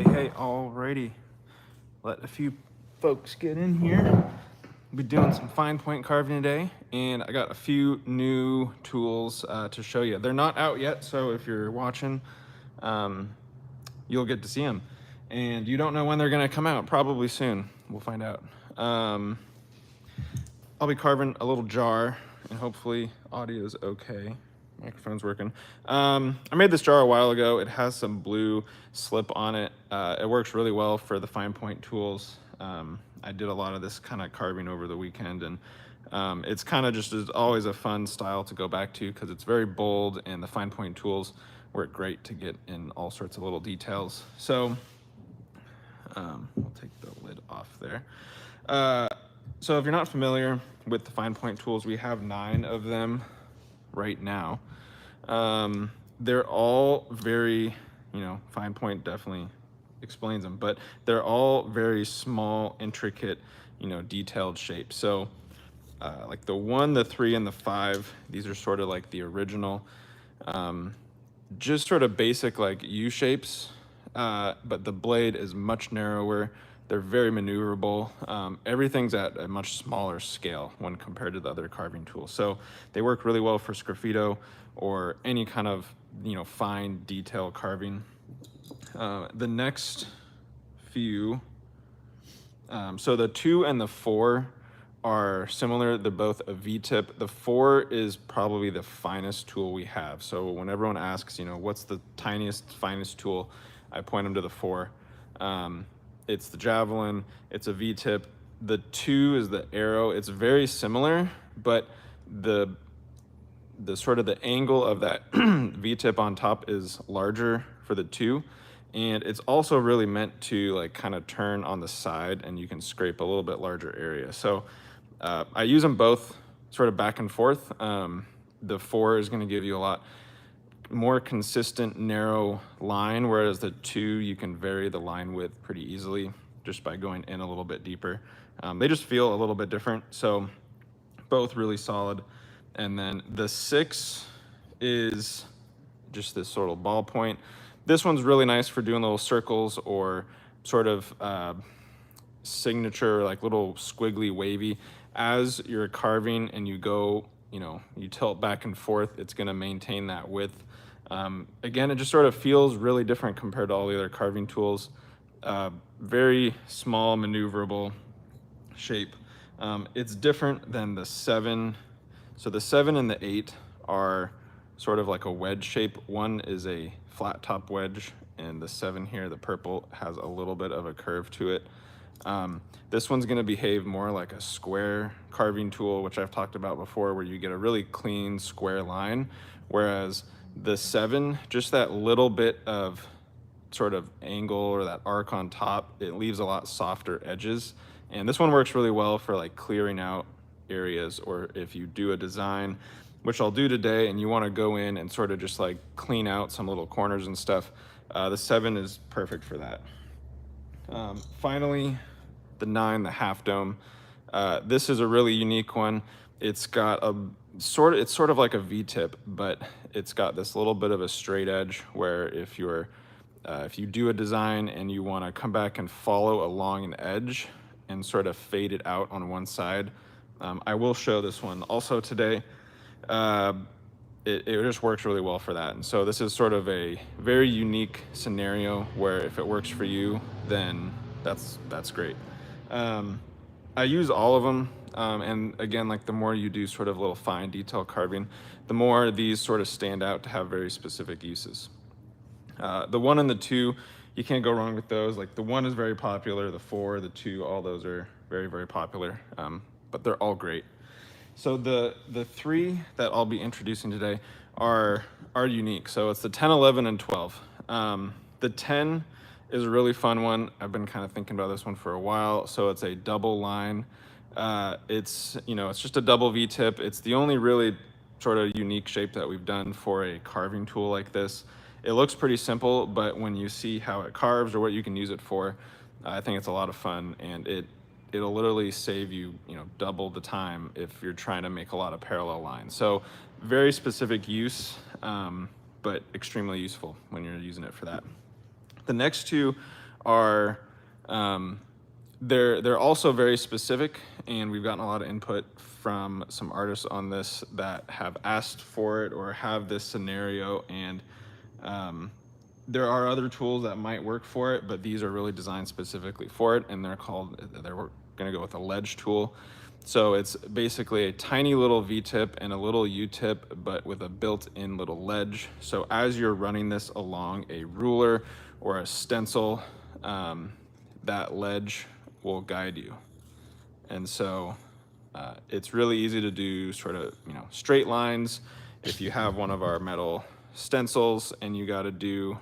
Hey, alrighty. Let a few folks get in here. We'll be doing some fine point carving today, and I got a few new tools to show you. They're not out yet, so if you're watching, you'll get to see them. And you don't know when they're gonna come out, probably soon. We'll find out. I'll be carving a little jar, and hopefully audio is okay. Microphone's working. I made this jar a while ago. It has some blue slip on it. It works really well for the fine point tools. I did a lot of this kind of carving over the weekend, and it's kind of just always a fun style to go back to because it's very bold, and the fine point tools work great to get in all sorts of little details. So we'll take the lid off there. So if you're not familiar with the fine point tools, we have 9 of them right now. They're all very, fine point definitely explains them, but they're all very small, intricate, detailed shapes. So like the 1, the 3, and the 5, these are sort of like the original, just sort of basic like U shapes, but the blade is much narrower. They're very maneuverable. Everything's at a much smaller scale when compared to the other carving tools. So they work really well for sgraffito or any kind of, fine detail carving. The next few, so the 2 and the 4 are similar. They're both a V-tip. The 4 is probably the finest tool we have. So when everyone asks, what's the tiniest, finest tool, I point them to the 4. It's the javelin, it's a V-tip. The 2 is the arrow. It's very similar, but the sort of the angle of that V-tip on top is larger for the 2. And it's also really meant to like kind of turn on the side, and you can scrape a little bit larger area. So I use them both sort of back and forth. The 4 is gonna give you a lot more consistent narrow line, whereas the 2 you can vary the line width pretty easily just by going in a little bit deeper. They just feel a little bit different, so both really solid. And then the 6 is just this sort of ballpoint. This one's really nice for doing little circles or sort of signature, like little squiggly wavy. As you're carving and you go, you tilt back and forth, it's gonna maintain that width. Again, it just sort of feels really different compared to all the other carving tools. Very small, maneuverable shape. It's different than the 7. So the 7 and the 8 are sort of like a wedge shape. One is a flat top wedge, and the 7 here, the purple, has a little bit of a curve to it. This one's gonna behave more like a square carving tool, which I've talked about before, where you get a really clean square line, whereas the 7, just that little bit of sort of angle or that arc on top, it leaves a lot softer edges. And this one works really well for like clearing out areas, or if you do a design, which I'll do today, and you wanna go in and sort of just like clean out some little corners and stuff, the 7 is perfect for that. Finally, the 9, the half dome. This is a really unique one. It's got it's sort of like a V-tip, but it's got this little bit of a straight edge where if you do a design and you want to come back and follow along an edge and sort of fade it out on one side, I will show this one also today. It just works really well for that. And so this is sort of a very unique scenario where if it works for you, then that's great. I use all of them. And again, like the more you do sort of little fine detail carving, the more these sort of stand out to have very specific uses. The 1 and the 2, you can't go wrong with those. Like the 1 is very popular, the 4, the 2, all those are very, very popular, but they're all great. So the 3 that I'll be introducing today are unique. So it's the 10, 11, and 12. The 10 is a really fun one. I've been kind of thinking about this one for a while. So it's a double line. It's just a double V-tip. It's the only really sort of unique shape that we've done for a carving tool like this. It looks pretty simple, but when you see how it carves or what you can use it for, I think it's a lot of fun, and it'll literally save you, double the time if you're trying to make a lot of parallel lines. So very specific use, but extremely useful when you're using it for that. The next 2 are, they're also very specific, and we've gotten a lot of input from some artists on this that have asked for it or have this scenario, and there are other tools that might work for it, but these are really designed specifically for it, and they're going to go with a ledge tool. So it's basically a tiny little V-tip and a little U-tip, but with a built-in little ledge. So as you're running this along a ruler or a stencil, that ledge will guide you. And so it's really easy to do sort of, straight lines. If you have one of our metal stencils and you got to do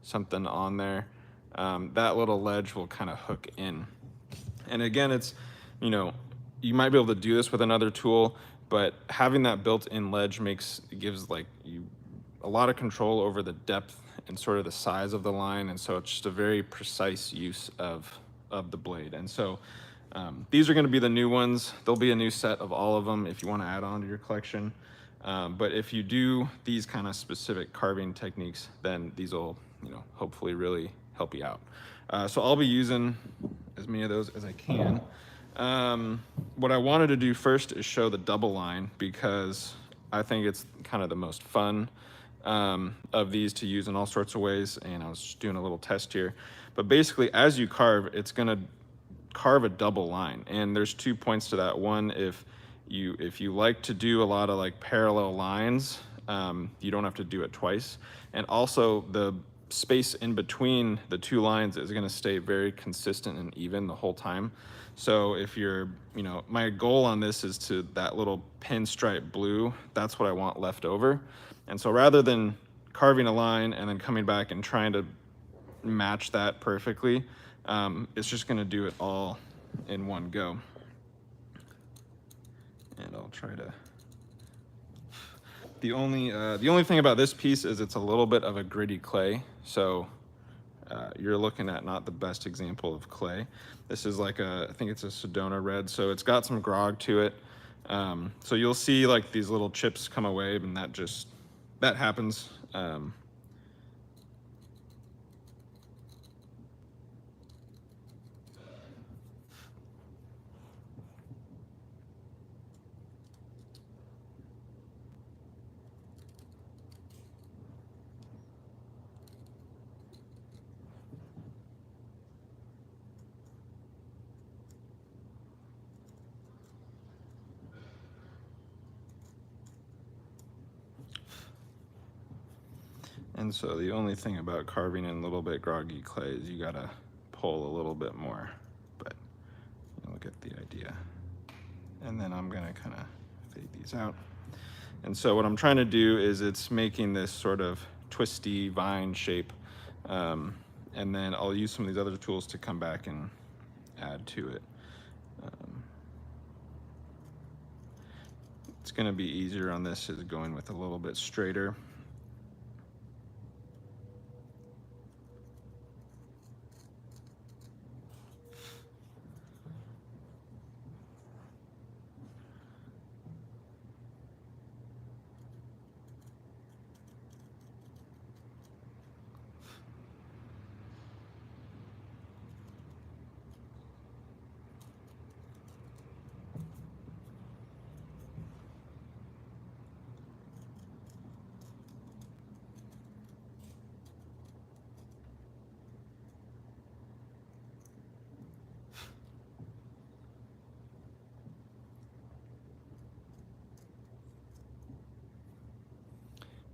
something on there, that little ledge will kind of hook in. And again, it's, you might be able to do this with another tool, but having that built-in ledge gives like you a lot of control over the depth and sort of the size of the line. And so it's just a very precise use of the blade. And so these are going to be the new ones. There'll be a new set of all of them if you want to add on to your collection. But if you do these kind of specific carving techniques, then these will, hopefully really help you out. So I'll be using as many of those as I can. What I wanted to do first is show the double line, because I think it's kind of the most fun of these to use in all sorts of ways. And I was just doing a little test here. But basically, as you carve, it's going to carve a double line. And there's 2 points to that. One, if you like to do a lot of like parallel lines, you don't have to do it twice. And also the space in between the two lines is going to stay very consistent and even the whole time. So if you're, my goal on this is to that little pinstripe blue, that's what I want left over. And so rather than carving a line and then coming back and trying to match that perfectly, it's just going to do it all in one go. And I'll try to. The only thing about this piece is it's a little bit of a gritty clay, so you're looking at not the best example of clay. This is like I think it's a Sedona red, so it's got some grog to it. So you'll see like these little chips come away, and that happens. And so the only thing about carving in a little bit groggy clay is you gotta pull a little bit more, but you'll get the idea. And then I'm gonna kind of fade these out. And so what I'm trying to do is it's making this sort of twisty vine shape. And then I'll use some of these other tools to come back and add to it. It's gonna be easier on this is going with a little bit straighter.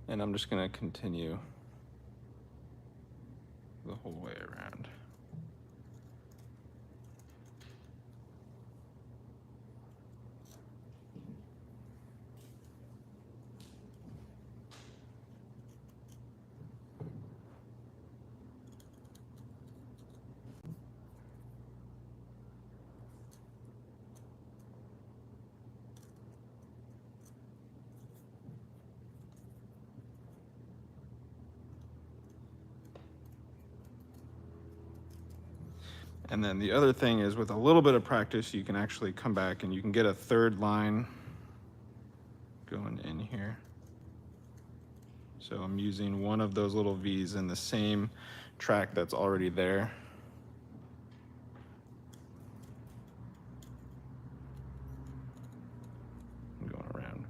And I'm just going to continue the whole way around. And then the other thing is, with a little bit of practice, you can actually come back and you can get a third line going in here. So I'm using one of those little V's in the same track that's already there. I'm going around.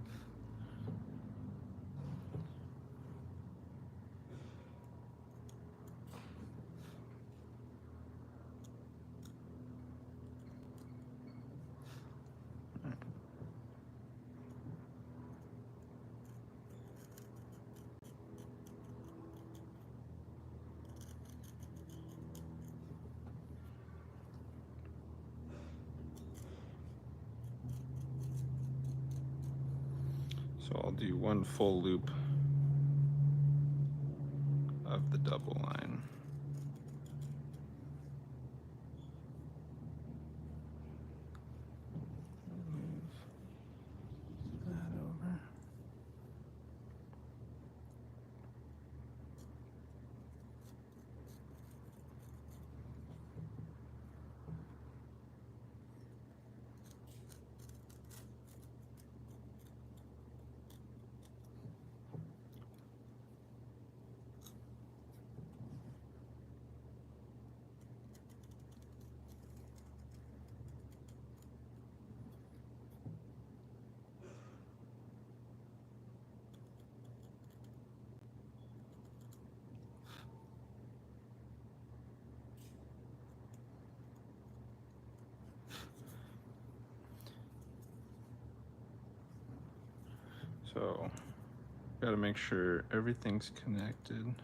So I'll do one full loop of the double line. Move that over. So, got to make sure everything's connected.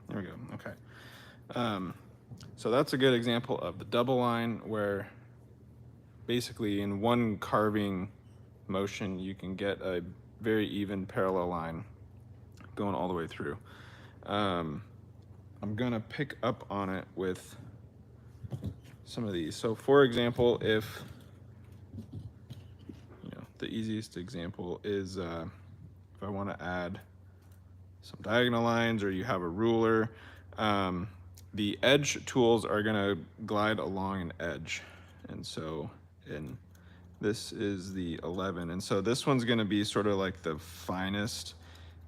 There we go. Okay. So that's a good example of the double line where basically in one carving motion you can get a very even parallel line going all the way through. I'm gonna pick up on it with some of these. So for example, if the easiest example is if I want to add some diagonal lines, or you have a ruler, the edge tools are going to glide along an edge. And so this is the 11. And so this one's going to be sort of like the finest.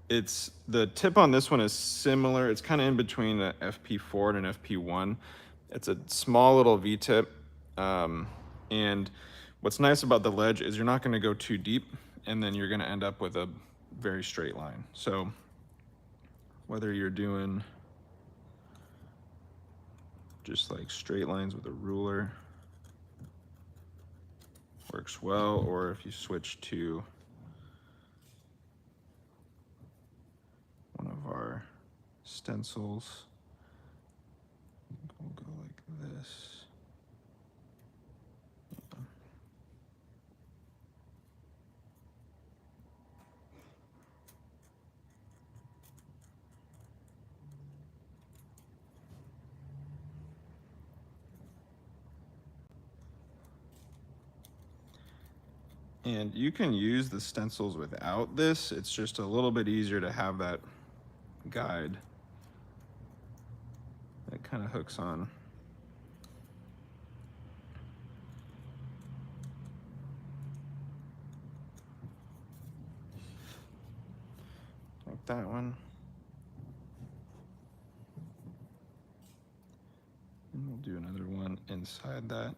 It's the tip on this one is similar. It's kind of in between an FP4 and an FP1. It's a small little V-tip. And what's nice about the ledge is you're not going to go too deep, and then you're going to end up with a very straight line. So whether you're doing just like straight lines with a ruler works well, or if you switch to one of our stencils, we'll go like this. And you can use the stencils without this. It's just a little bit easier to have that guide that kind of hooks on. Like that one. And we'll do another one inside that.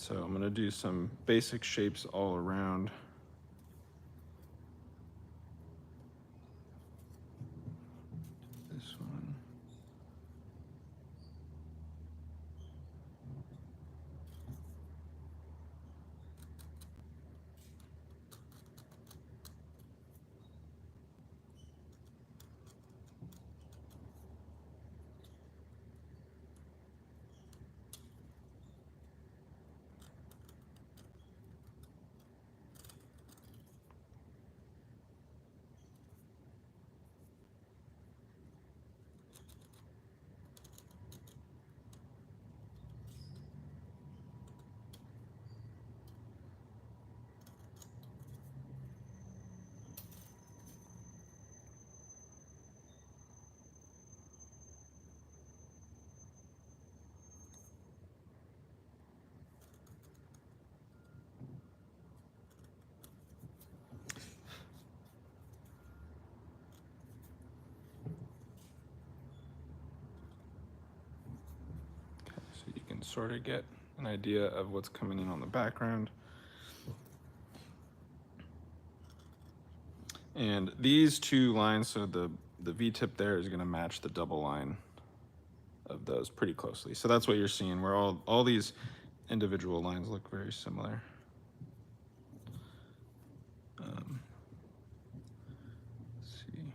So I'm gonna do some basic shapes all around. This one. So you can sort of get an idea of what's coming in on the background. And these two lines, so the V-tip there is gonna match the double line of those pretty closely. So that's what you're seeing, where all these individual lines look very similar. Let's see.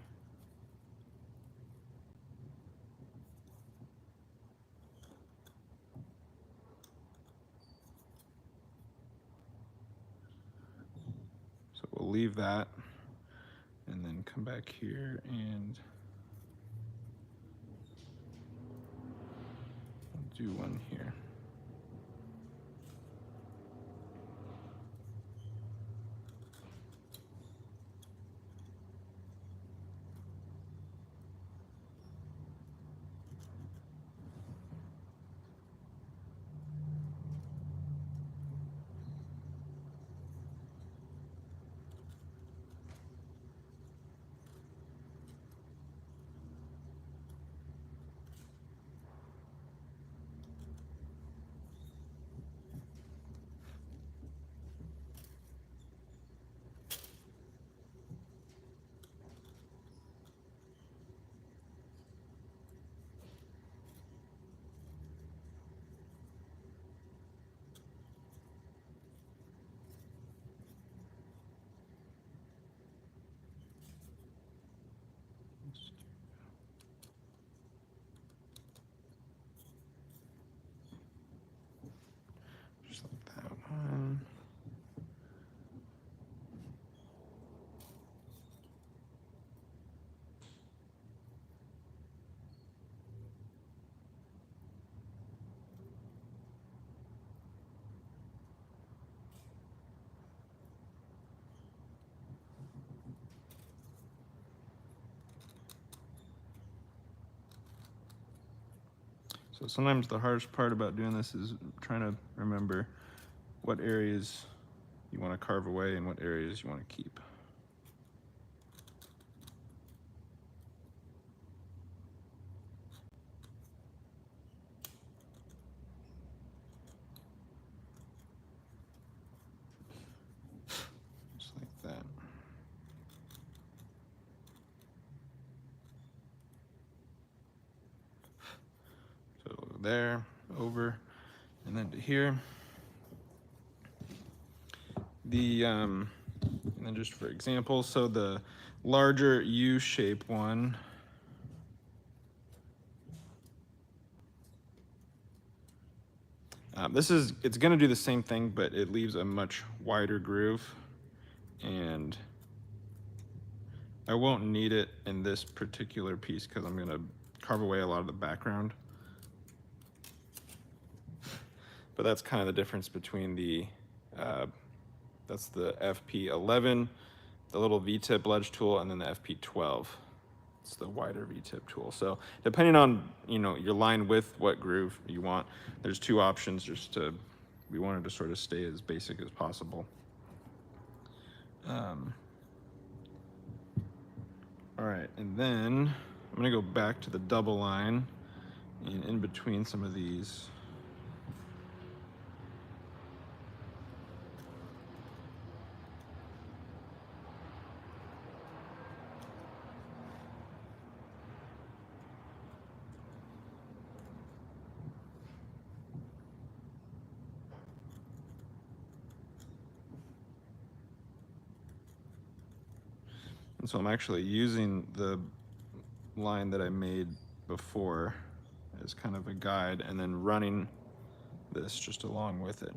So we'll leave that and then come back here and do one here. Just like that one. So sometimes the hardest part about doing this is trying to remember what areas you want to carve away and what areas you want to keep. Just like that. So there, over, and then to here. And then just for example, so the larger U-shape one, it's gonna do the same thing, but it leaves a much wider groove, and I won't need it in this particular piece because I'm gonna carve away a lot of the background. But that's kind of the difference between the, that's the FP11, the little V-tip ledge tool, and then the FP12. It's the wider V-tip tool. So depending on, your line width, what groove you want, there's two options. We wanted to sort of stay as basic as possible. All right, and then I'm gonna go back to the double line, and in between some of these, And so I'm actually using the line that I made before as kind of a guide, and then running this just along with it.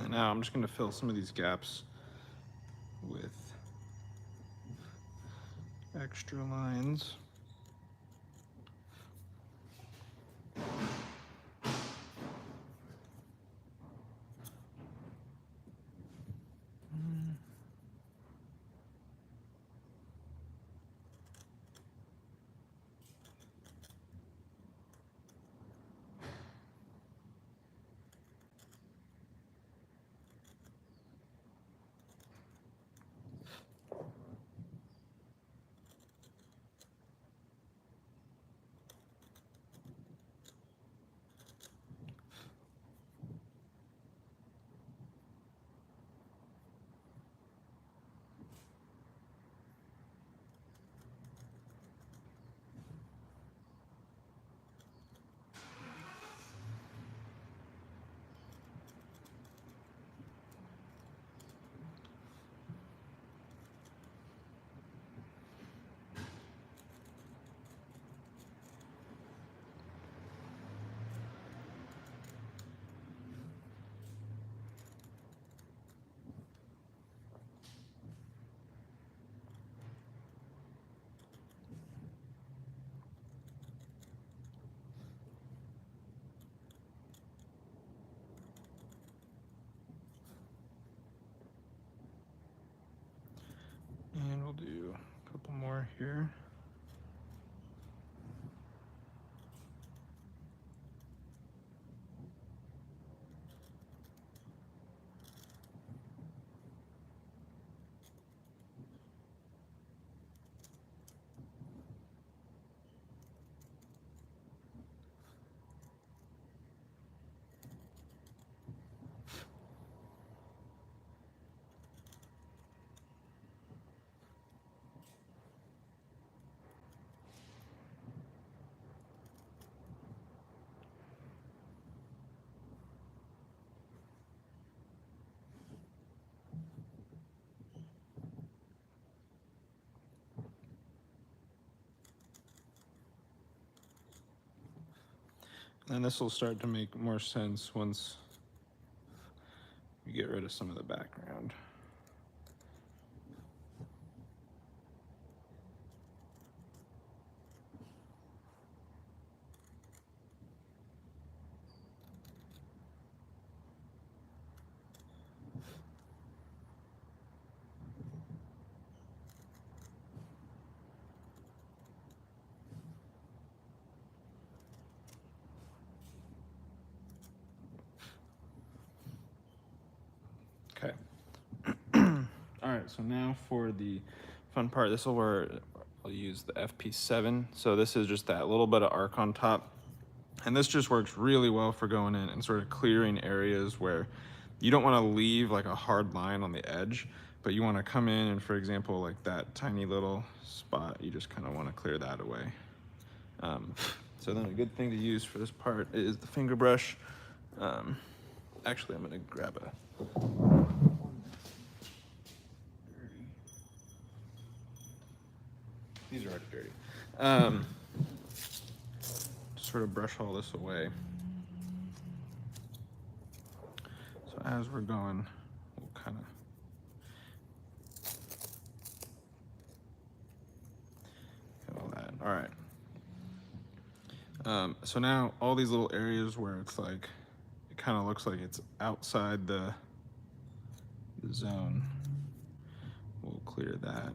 And now I'm just going to fill some of these gaps with extra lines. And we'll do a couple more here. And this will start to make more sense once you get rid of some of the background. Okay. All right, so now for the fun part, this is where I'll use the FP7. So this is just that little bit of arc on top. And this just works really well for going in and sort of clearing areas where you don't want to leave like a hard line on the edge, but you want to come in and, for example, like that tiny little spot, you just kind of want to clear that away. So then a good thing to use for this part is the finger brush. Actually, I'm going to grab a... These are already dirty. Just sort of brush all this away. So as we're going, we'll kind of get all that. All right. So now all these little areas where it's like, it kind of looks like it's outside the zone, we'll clear that.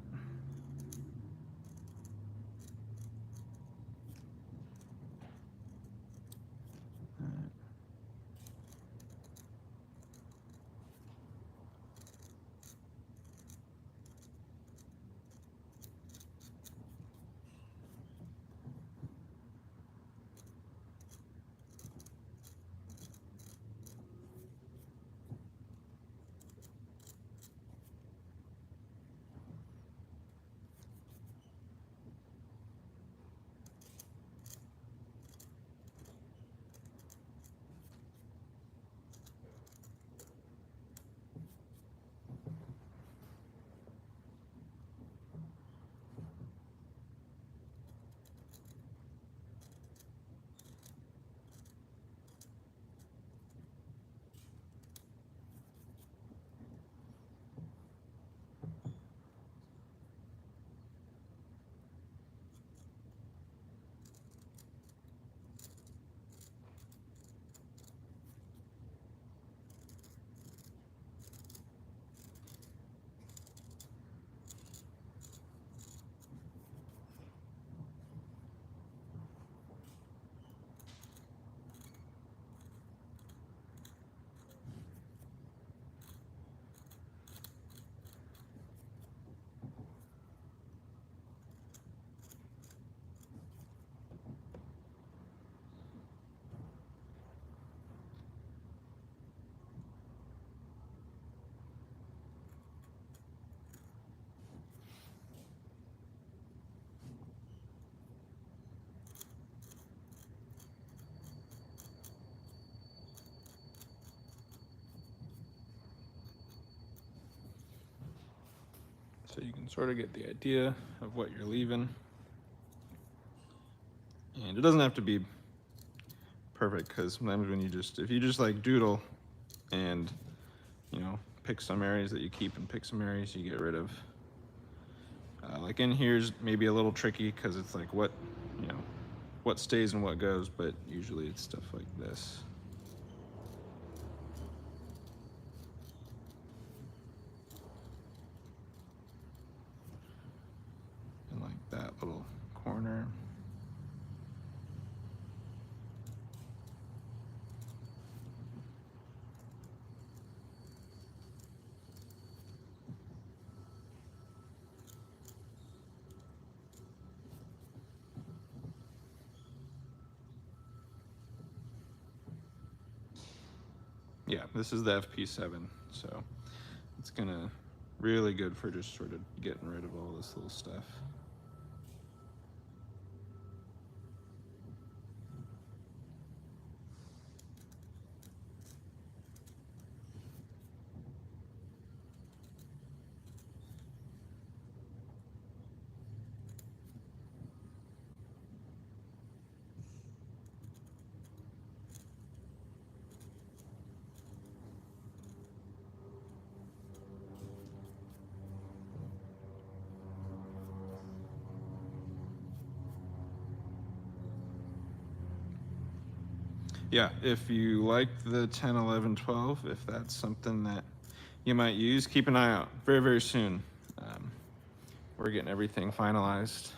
So you can sort of get the idea of what you're leaving. And it doesn't have to be perfect, because sometimes when if you just like doodle and, you know, pick some areas that you keep and pick some areas you get rid of. Like in here's maybe a little tricky because it's like what stays and what goes, but usually it's stuff like this. And like that little corner. Yeah, this is the FP7, so it's gonna really good for just sort of getting rid of all this little stuff. Yeah, if you like the 10, 11, 12, if that's something that you might use, keep an eye out. Very, very soon. Um, we're getting everything finalized.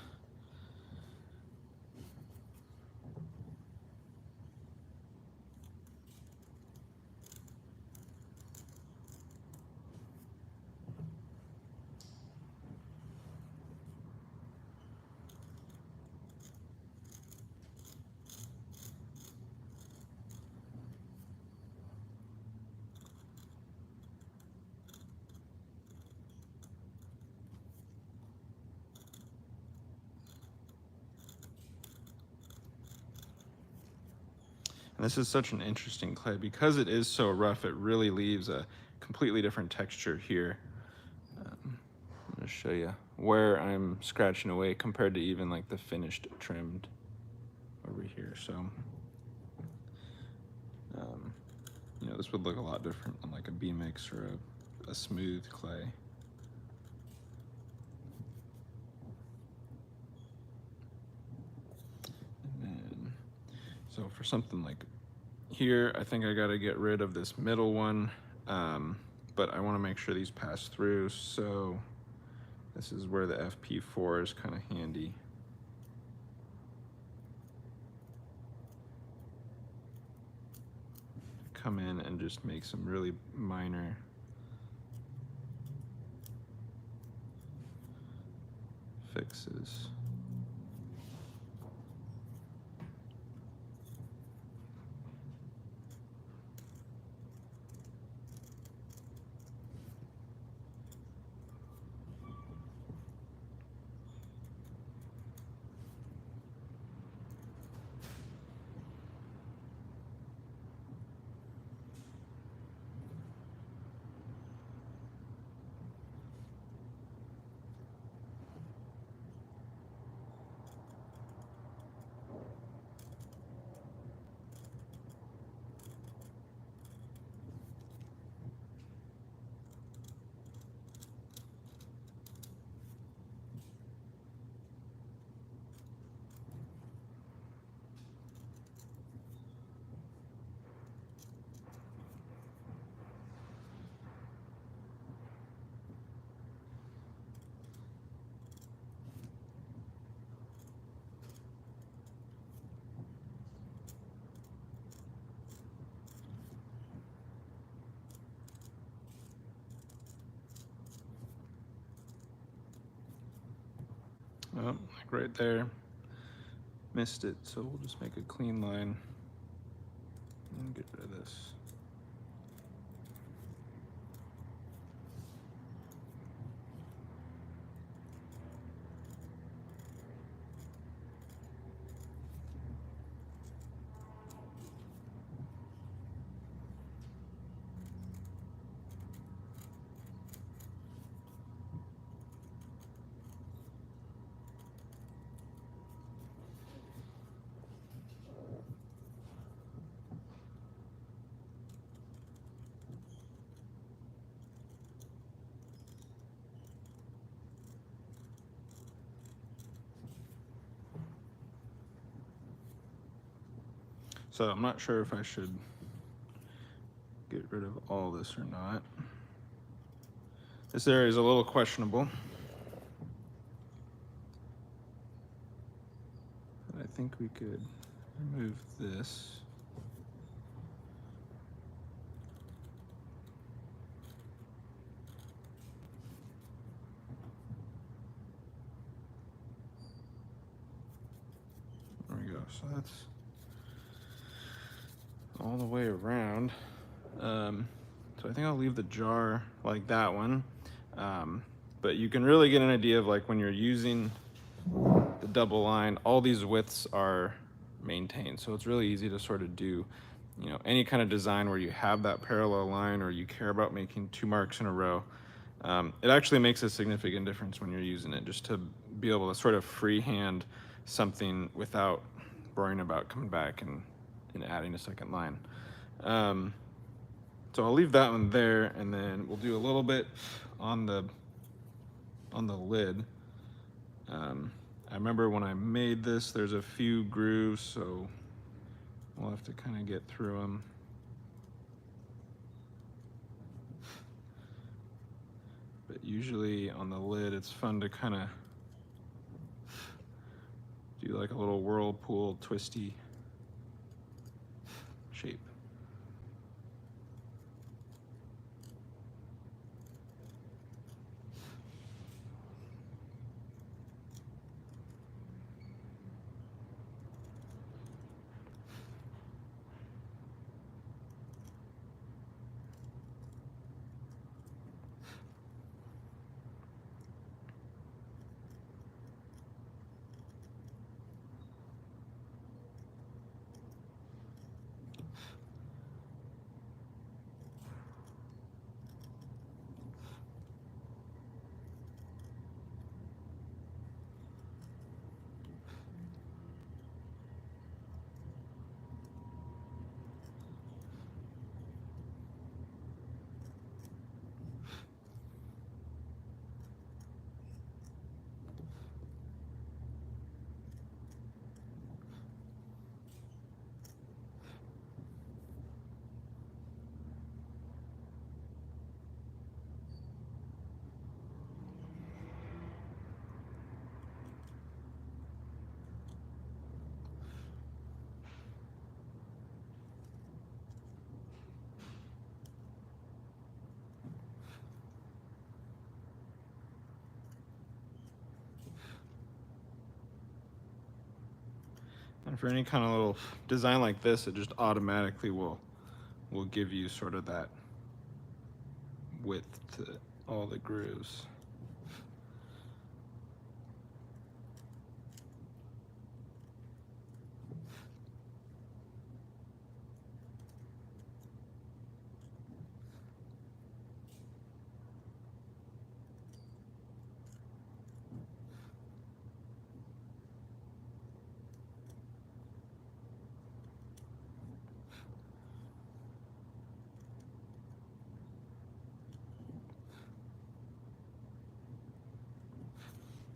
And this is such an interesting clay. Because it is so rough, it really leaves a completely different texture here. I'm gonna show you where I'm scratching away compared to even like the finished trimmed over here. So, you know, this would look a lot different on like a B mix or a smooth clay. And then, so for something like here, I think I got to get rid of this middle one, but I want to make sure these pass through. So this is where the FP4 is kind of handy. Come in and just make some really minor fixes. Oh, like right there, missed it. So we'll just make a clean line and get rid of this. So I'm not sure if I should get rid of all this or not. This area is a little questionable. But I think we could remove this. There we go. So that's all the way around. So I think I'll leave the jar like that one. But you can really get an idea of like when you're using the double line, all these widths are maintained. So it's really easy to sort of do, you know, any kind of design where you have that parallel line or you care about making 2 marks in a row. It actually makes a significant difference when you're using it, just to be able to sort of freehand something without worrying about coming back and adding a second line. So I'll leave that one there, and then we'll do a little bit on the lid. I remember when I made this, there's a few grooves, so we'll have to kind of get through them. But usually on the lid, it's fun to kind of do like a little whirlpool twisty shape. And for any kind of little design like this, it just automatically will give you sort of that width to all the grooves.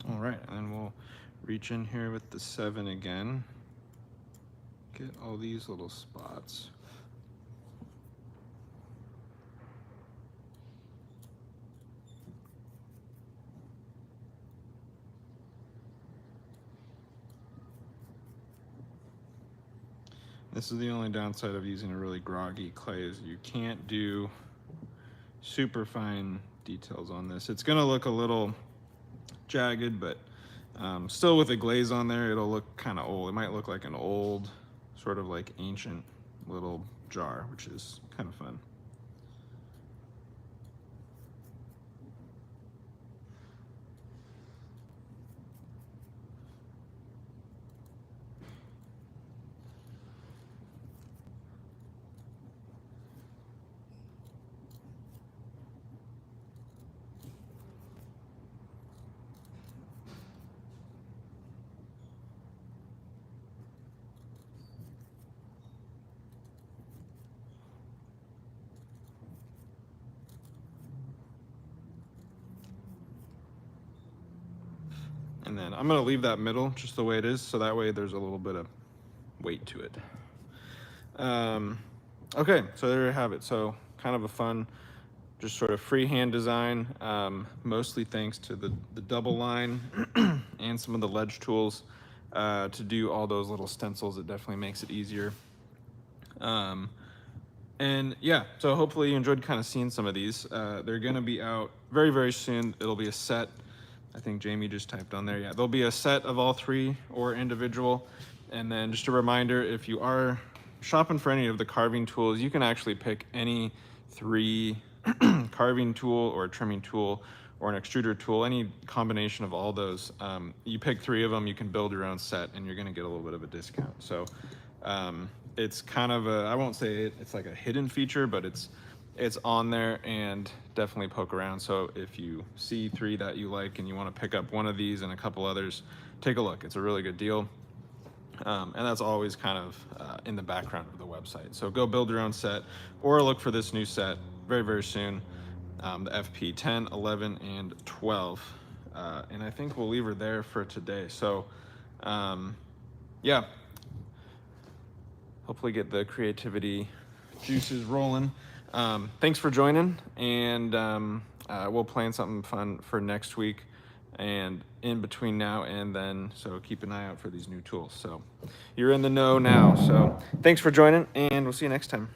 All right, and then we'll reach in here with the 7 again. Get all these little spots. This is the only downside of using a really groggy clay, is you can't do super fine details on this. It's gonna look a little jagged, but still with a glaze on there, it'll look kind of old. It might look like an old, sort of like ancient little jar, which is kind of fun. And then I'm gonna leave that middle just the way it is, so that way there's a little bit of weight to it. Okay, so there you have it. So kind of a fun, just sort of freehand design, mostly thanks to the double line and some of the ledge tools to do all those little stencils. It definitely makes it easier. And yeah, so hopefully you enjoyed kind of seeing some of these. They're gonna be out very, very soon. It'll be a set. I think Jamie just typed on there. Yeah, there'll be a set of all 3 or individual. And then just a reminder, if you are shopping for any of the carving tools, you can actually pick any 3 carving tool or a trimming tool or an extruder tool, any combination of all those. You pick 3 of them, you can build your own set, and you're gonna get a little bit of a discount. So it's kind of a, I won't say it's like a hidden feature, but it's on there, and definitely poke around. So if you see 3 that you like and you want to pick up one of these and a couple others, take a look. It's a really good deal. And that's always kind of in the background of the website. So go build your own set, or look for this new set very, very soon. The FP 10, 11, and 12. And I think we'll leave her there for today. So yeah. hopefully get the creativity juices rolling. Thanks for joining, and we'll plan something fun for next week and in between now and then, so keep an eye out for these new tools. So you're in the know now. So thanks for joining, and we'll see you next time.